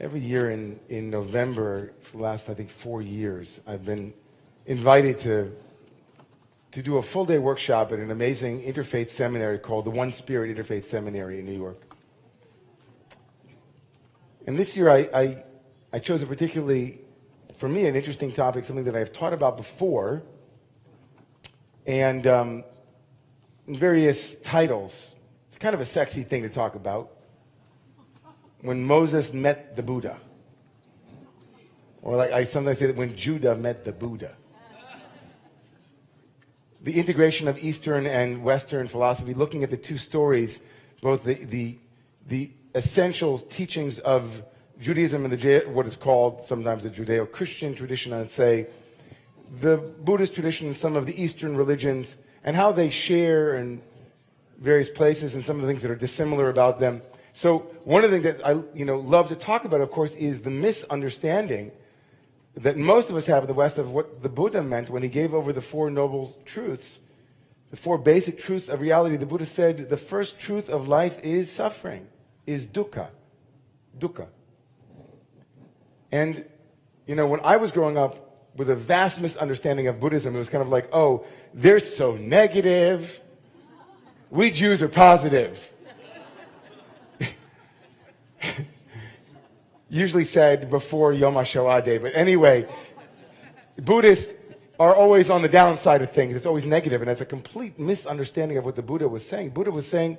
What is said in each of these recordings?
Every year in November, for the last, I think, 4 years, I've been invited to do a full-day workshop at an amazing interfaith seminary called the One Spirit Interfaith Seminary in New York. And this year I chose a particularly, for me, an interesting topic, something that I've taught about before, and in various titles. It's kind of a sexy thing to talk about. When Moses met the Buddha. Or like I sometimes say that when Judah met the Buddha. The integration of Eastern and Western philosophy, looking at the two stories, both the essential teachings of Judaism and what is called sometimes the Judeo-Christian tradition, I'd say, the Buddhist tradition and some of the Eastern religions, and how they share in various places and some of the things that are dissimilar about them. So one of the things that I love to talk about, of course, is the misunderstanding that most of us have in the West of what the Buddha meant when he gave over the Four Noble Truths, the four basic truths of reality. The Buddha said the first truth of life is suffering, is dukkha. Dukkha. And, when I was growing up with a vast misunderstanding of Buddhism, it was kind of like, oh, they're so negative. We Jews are positive. Usually said before Yom HaShoah Day, but anyway, Buddhists are always on the downside of things. It's always negative, and that's a complete misunderstanding of what the Buddha was saying. Buddha was saying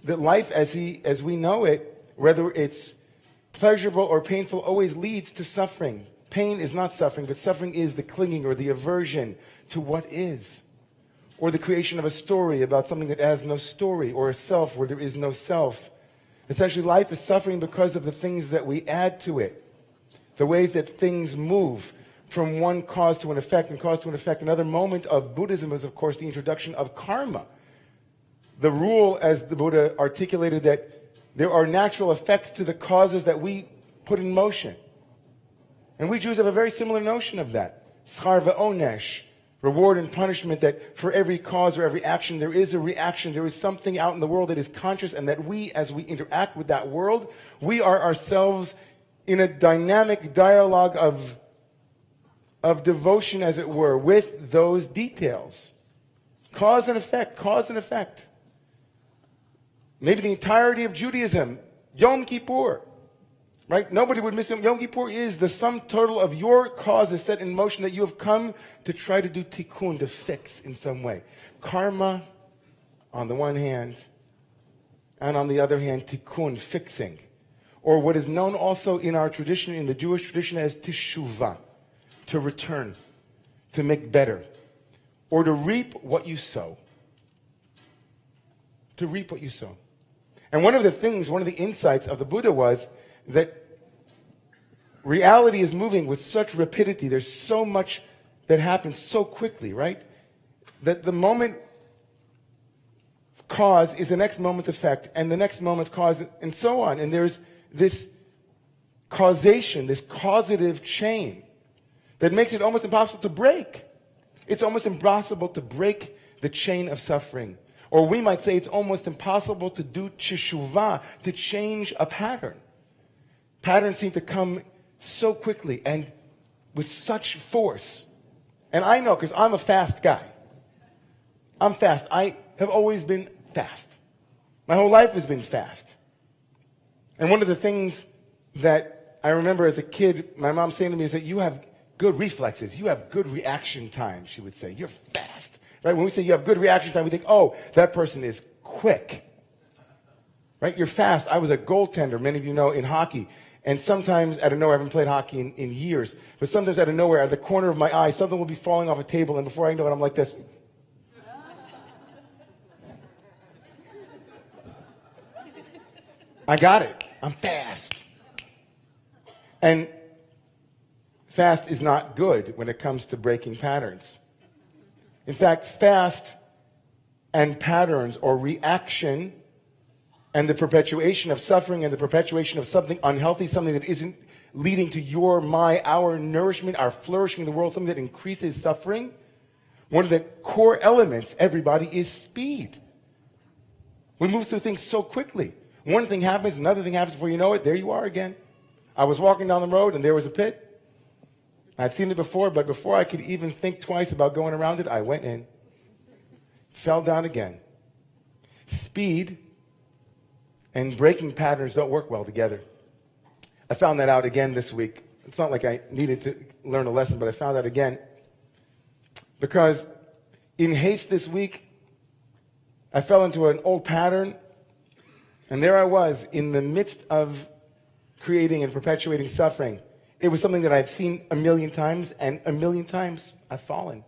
that life as we know it, whether it's pleasurable or painful, always leads to suffering. Pain is not suffering, but suffering is the clinging or the aversion to what is, or the creation of a story about something that has no story, or a self where there is no self. Essentially, life is suffering because of the things that we add to it, the ways that things move from one cause to an effect and cause to an effect. Another moment of Buddhism is, of course, the introduction of karma. The rule, as the Buddha articulated, that there are natural effects to the causes that we put in motion. And we Jews have a very similar notion of that. Schar v'onesh. Reward and punishment, that for every cause or every action, there is a reaction. There is something out in the world that is conscious, and that we, as we interact with that world, we are ourselves in a dynamic dialogue of devotion, as it were, with those details. Cause and effect, cause and effect. Maybe the entirety of Judaism, Yom Kippur. Right? Nobody would miss Yom Kippur is the sum total of your causes set in motion that you have come to try to do tikkun, to fix in some way. Karma on the one hand, and on the other hand, tikkun, fixing. Or what is known also in our tradition, in the Jewish tradition, as teshuvah, to return, to make better, or to reap what you sow. To reap what you sow. And one of the insights of the Buddha was that reality is moving with such rapidity. There's so much that happens so quickly, right? That the moment's cause is the next moment's effect, and the next moment's cause, and so on. And there's this causation, this causative chain that makes it almost impossible to break. It's almost impossible to break the chain of suffering. Or we might say it's almost impossible to do teshuvah, to change a pattern. Patterns seem to come so quickly and with such force. And I know, because I'm a fast guy. I'm fast. I have always been fast. My whole life has been fast. And one of the things that I remember as a kid, my mom saying to me is that you have good reflexes. You have good reaction time, she would say. You're fast. Right? When we say you have good reaction time, we think, oh, that person is quick. Right? You're fast. I was a goaltender, many of you know, in hockey. And sometimes out of nowhere, I haven't played hockey in years, but sometimes out of nowhere, out of the corner of my eye, something will be falling off a table, and before I know it, I'm like this. I got it. I'm fast. And fast is not good when it comes to breaking patterns. In fact, fast and patterns, or reaction, and the perpetuation of suffering and the perpetuation of something unhealthy, something that isn't leading to our nourishment, our flourishing in the world, something that increases suffering. One of the core elements, everybody, is speed. We move through things so quickly. One thing happens, another thing happens, before you know it, there you are again. I was walking down the road and there was a pit. I'd seen it before, but before I could even think twice about going around it, I went in, fell down again. Speed and braking patterns don't work well together. I found that out again this week. It's not like I needed to learn a lesson, but I found out again. Because in haste this week, I fell into an old pattern, and there I was in the midst of creating and perpetuating suffering. It was something that I've seen a million times, and a million times I've fallen.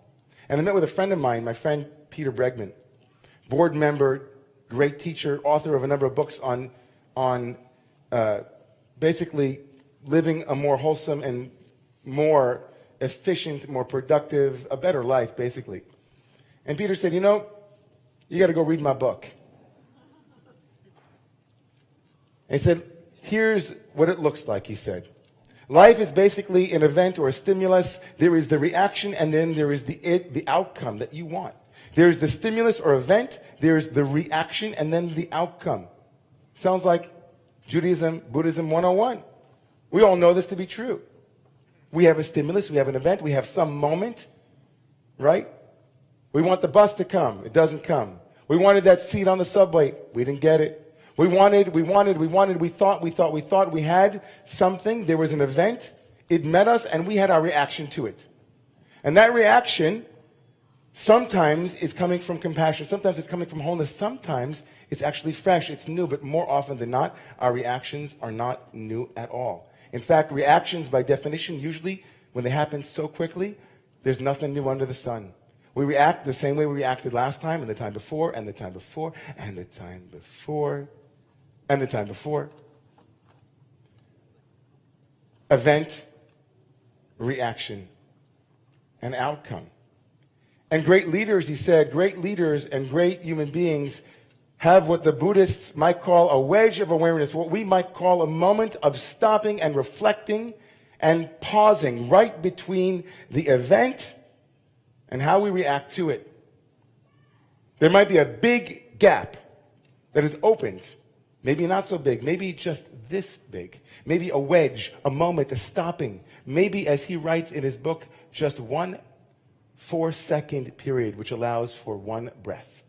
And I met with a friend of mine, my friend Peter Bregman, board member, great teacher, author of a number of books on basically living a more wholesome and more efficient, more productive, a better life, basically. And Peter said, you got to go read my book. And he said, here's what it looks like, he said. Life is basically an event or a stimulus. There is the reaction, and then there is the outcome that you want. There's the stimulus or event, there's the reaction, and then the outcome. Sounds like Judaism, Buddhism 101. We all know this to be true. We have a stimulus, we have an event, we have some moment, right? We want the bus to come. It doesn't come. We wanted that seat on the subway. We didn't get it. We thought we had something. There was an event. It met us, and we had our reaction to it. And that reaction sometimes is coming from compassion. Sometimes it's coming from wholeness. Sometimes it's actually fresh. It's new. But more often than not, our reactions are not new at all. In fact, reactions, by definition, usually, when they happen so quickly, there's nothing new under the sun. We react the same way we reacted last time, and the time before, and the time before, and the time before, and the time before. Event, reaction, and outcome. And great leaders, he said, great leaders and great human beings have what the Buddhists might call a wedge of awareness, what we might call a moment of stopping and reflecting and pausing right between the event and how we react to it. There might be a big gap that is opened, maybe not so big, maybe just this big, maybe a wedge, a moment, a stopping, maybe, as he writes in his book, just 1 4-second period, which allows for one breath.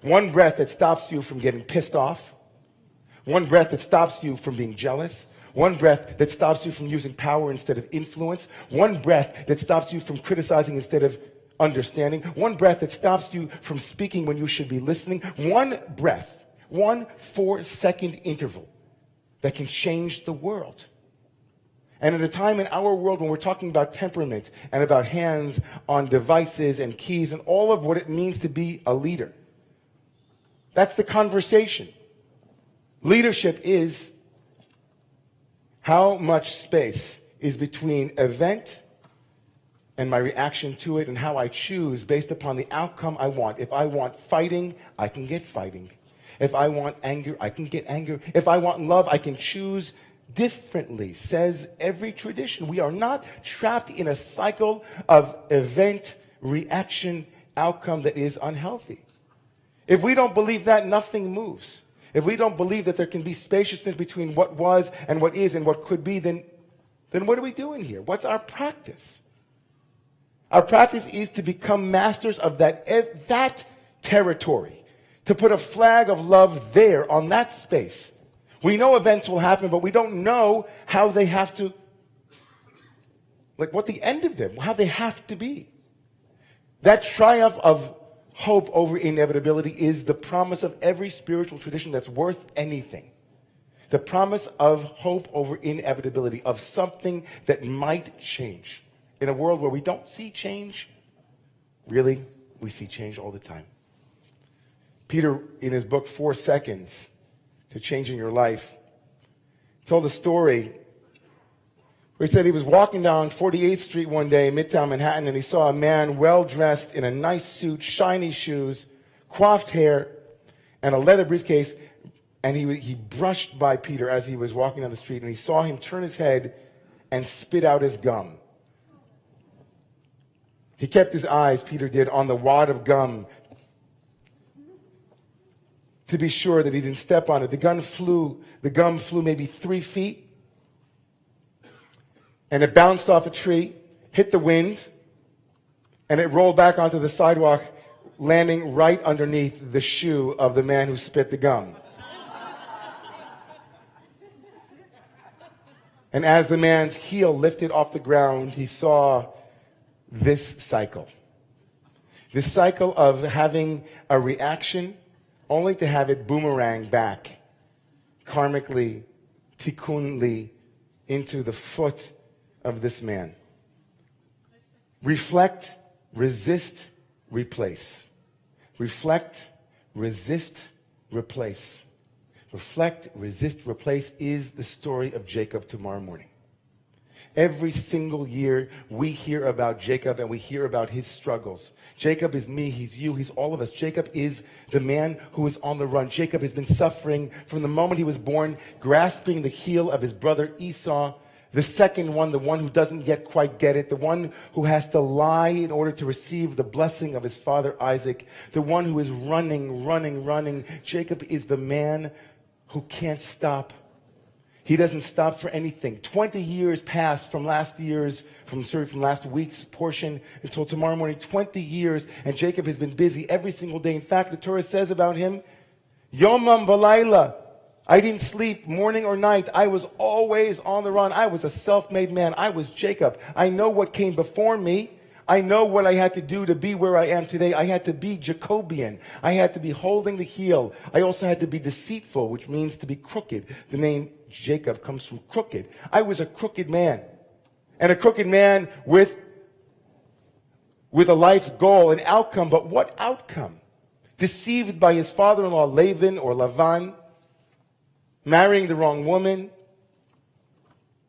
One breath that stops you from getting pissed off. One breath that stops you from being jealous. One breath that stops you from using power instead of influence. One breath that stops you from criticizing instead of understanding. One breath that stops you from speaking when you should be listening. One breath, 1 4-second interval that can change the world. And at a time in our world when we're talking about temperament and about hands on devices and keys and all of what it means to be a leader, that's the conversation. Leadership is how much space is between event and my reaction to it, and how I choose based upon the outcome I want. If I want fighting, I can get fighting. If I want anger, I can get anger. If I want love, I can choose differently, says every tradition. We are not trapped in a cycle of event, reaction, outcome that is unhealthy. If we don't believe that, nothing moves. If we don't believe that there can be spaciousness between what was and what is and what could be, then what are we doing here? What's our practice? Our practice is to become masters of that territory, to put a flag of love there on that space. We know events will happen, but we don't know how they have to, what the end of them, how they have to be. That triumph of hope over inevitability is the promise of every spiritual tradition that's worth anything. The promise of hope over inevitability, of something that might change. In a world where we don't see change, really, we see change all the time. Peter, in his book, 4 Seconds to Changing Your Life, told a story where he said he was walking down 48th Street one day in Midtown Manhattan, and he saw a man well-dressed in a nice suit, shiny shoes, coiffed hair, and a leather briefcase, and he brushed by Peter as he was walking down the street, and he saw him turn his head and spit out his gum. He kept his eyes, Peter did, on the wad of gum to be sure that he didn't step on it. The gum flew maybe 3 feet, and it bounced off a tree, hit the wind, and it rolled back onto the sidewalk, landing right underneath the shoe of the man who spit the gum. And as the man's heel lifted off the ground, he saw this cycle. This cycle of having a reaction only to have it boomerang back, karmically, tikkunly, into the foot of this man. Reflect, resist, replace. Reflect, resist, replace. Reflect, resist, replace is the story of Jacob tomorrow morning. Every single year, we hear about Jacob and we hear about his struggles. Jacob is me, he's you, he's all of us. Jacob is the man who is on the run. Jacob has been suffering from the moment he was born, grasping the heel of his brother Esau, the second one, the one who doesn't yet quite get it, the one who has to lie in order to receive the blessing of his father Isaac, the one who is running. Jacob is the man who can't stop. He doesn't stop for anything. 20 years passed from last week's portion until tomorrow morning. 20 years, and Jacob has been busy every single day. In fact, the Torah says about him, Yomam v'layla. I didn't sleep morning or night. I was always on the run. I was a self-made man. I was Jacob. I know what came before me. I know what I had to do to be where I am today. I had to be Jacobian. I had to be holding the heel. I also had to be deceitful, which means to be crooked. The name Jacob comes from crooked. I was a crooked man. And a crooked man with a life's goal, an outcome. But what outcome? Deceived by his father-in-law Laban or Lavan, marrying the wrong woman,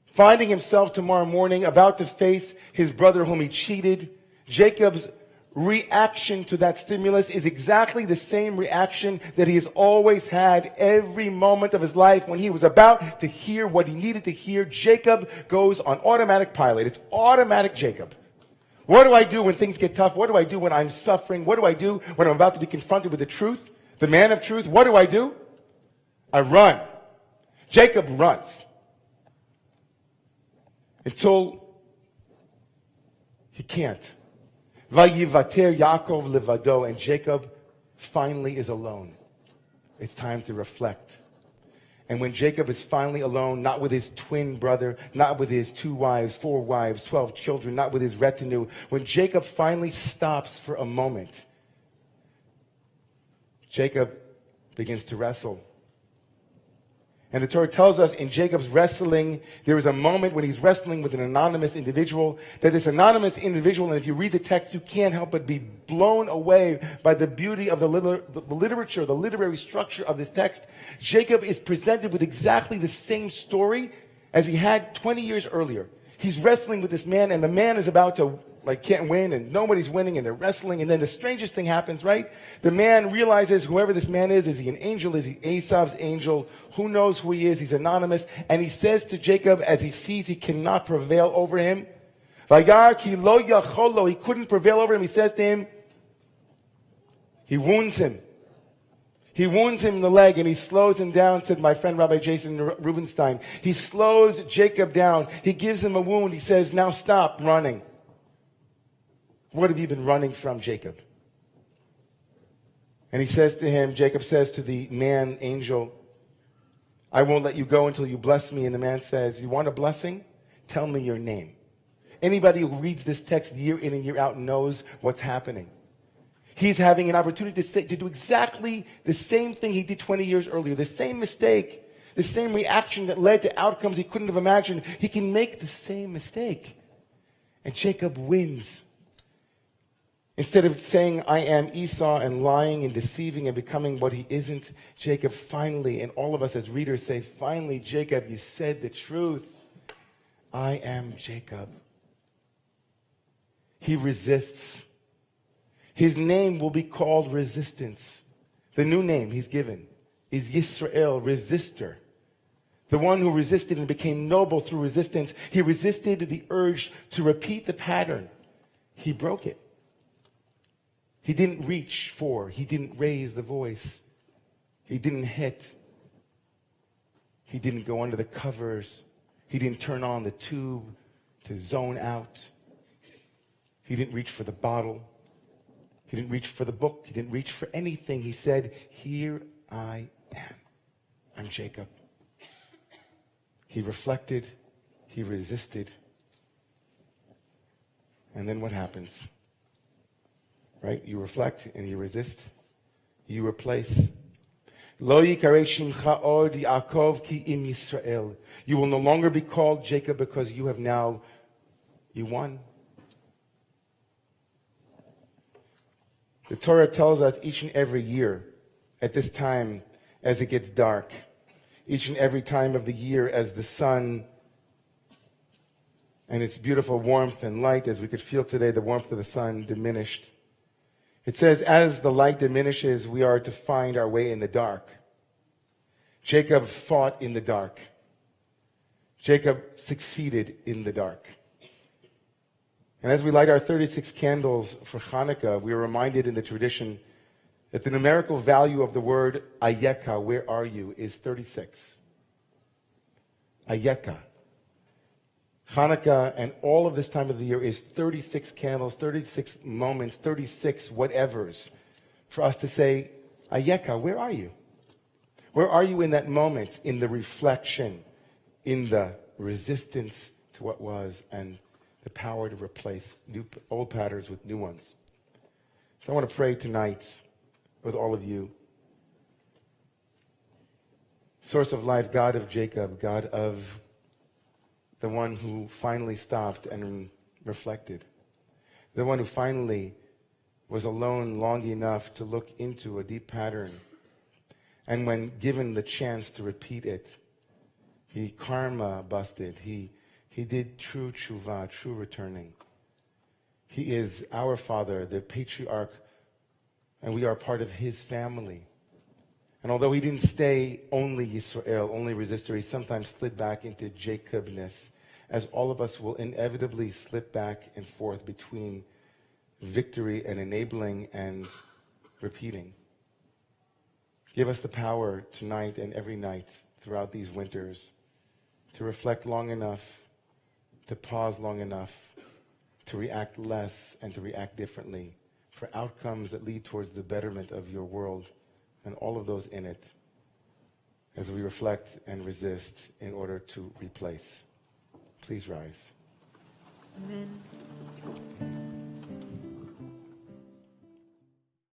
finding himself tomorrow morning about to face his brother whom he cheated. Jacob's reaction to that stimulus is exactly the same reaction that he has always had every moment of his life. When he was about to hear what he needed to hear, Jacob goes on automatic pilot. It's automatic Jacob. What do I do when things get tough? What do I do when I'm suffering? What do I do when I'm about to be confronted with the truth, the man of truth? What do? I run. Jacob runs until he can't. Vayivater Yaakov levado, and Jacob finally is alone. It's time to reflect. And when Jacob is finally alone, not with his twin brother, not with his 2 wives, 4 wives, 12 children, not with his retinue, when Jacob finally stops for a moment, Jacob begins to wrestle. And the Torah tells us in Jacob's wrestling, there is a moment when he's wrestling with an anonymous individual, that this anonymous individual, and if you read the text, you can't help but be blown away by the beauty of the literature, the literary structure of this text. Jacob is presented with exactly the same story as he had 20 years earlier. He's wrestling with this man, and the man is about to, can't win, and nobody's winning, and they're wrestling, and then the strangest thing happens, right? The man realizes whoever this man is he an angel? Is he Esau's angel? Who knows who he is? He's anonymous. And he says to Jacob, as he sees he cannot prevail over him, Vagar ki lo yacholo, he couldn't prevail over him, he says to him, he wounds him. He wounds him in the leg, and he slows him down, said my friend Rabbi Jason Rubenstein. He slows Jacob down. He gives him a wound. He says, now stop running. What have you been running from, Jacob? And he says to him, Jacob says to the man, angel, I won't let you go until you bless me. And the man says, you want a blessing? Tell me your name. Anybody who reads this text year in and year out knows what's happening. He's having an opportunity to do exactly the same thing he did 20 years earlier, the same mistake, the same reaction that led to outcomes he couldn't have imagined. He can make the same mistake. And Jacob wins. Instead of saying, I am Esau, and lying and deceiving and becoming what he isn't, Jacob finally, and all of us as readers say, finally, Jacob, you said the truth. I am Jacob. He resists. His name will be called resistance. The new name he's given is Yisrael, resistor. The one who resisted and became noble through resistance. He resisted the urge to repeat the pattern. He broke it. He didn't reach for, he didn't raise the voice. He didn't hit. He didn't go under the covers. He didn't turn on the tube. to zone out. He didn't reach for the bottle. He didn't reach for the book. He didn't reach for anything. He said, here I am. I'm Jacob. He reflected. He resisted. And then what happens? Right? You reflect and you resist. You replace. Lo yikare shimcha od Yaakov ki im Yisrael. You will no longer be called Jacob because you won. The Torah tells us each and every year, at this time, as it gets dark, each and every time of the year as the sun and its beautiful warmth and light, as we could feel today, the warmth of the sun diminished. It says, as the light diminishes, we are to find our way in the dark. Jacob fought in the dark. Jacob succeeded in the dark. And as we light our 36 candles for Hanukkah, we are reminded in the tradition that the numerical value of the word ayeka, where are you, is 36. Ayeka. Hanukkah and all of this time of the year is 36 candles, 36 moments, 36 whatevers for us to say, ayeka, where are you? Where are you in that moment, in the reflection, in the resistance to what was, and the power to replace old patterns with new ones? So I want to pray tonight with all of you. Source of life, God of Jacob, God of the one who finally stopped and reflected. The one who finally was alone long enough to look into a deep pattern. And when given the chance to repeat it, he karma busted. He did true tshuva, true returning. He is our father, the patriarch, and we are part of his family. And although he didn't stay only Yisrael, only resistor, he sometimes slid back into Jacobness, as all of us will inevitably slip back and forth between victory and enabling and repeating. Give us the power tonight and every night throughout these winters to reflect long enough, to pause long enough, to react less and to react differently for outcomes that lead towards the betterment of your world and all of those in it, as we reflect and resist in order to replace. Please rise. Amen.